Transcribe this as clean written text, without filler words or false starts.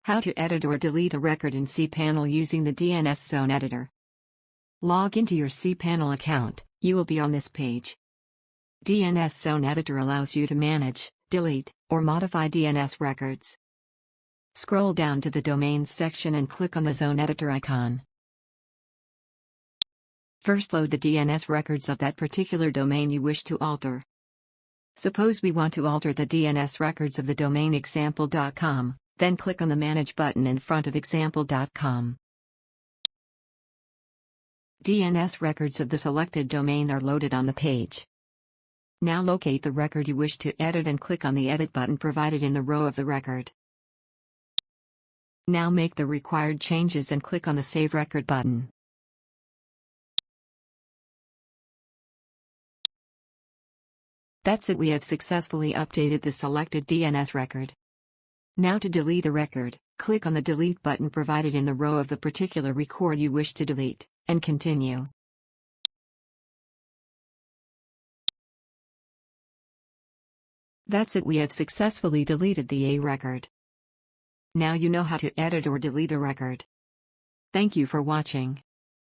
How to edit or delete a record in cPanel using the DNS Zone Editor. Log into your cPanel account, you will be on this page. DNS Zone Editor allows you to manage, delete, or modify DNS records. Scroll down to the Domains section and click on the Zone Editor icon. First load the DNS records of that particular domain you wish to alter. Suppose we want to alter the DNS records of the domain example.com. Then click on the Manage button in front of example.com. DNS records of the selected domain are loaded on the page. Now locate the record you wish to edit and click on the Edit button provided in the row of the record. Now make the required changes and click on the Save Record button. That's it, we have successfully updated the selected DNS record. Now to delete a record, click on the Delete button provided in the row of the particular record you wish to delete, and continue. That's it, we have successfully deleted the record. Now you know how to edit or delete a record. Thank you for watching.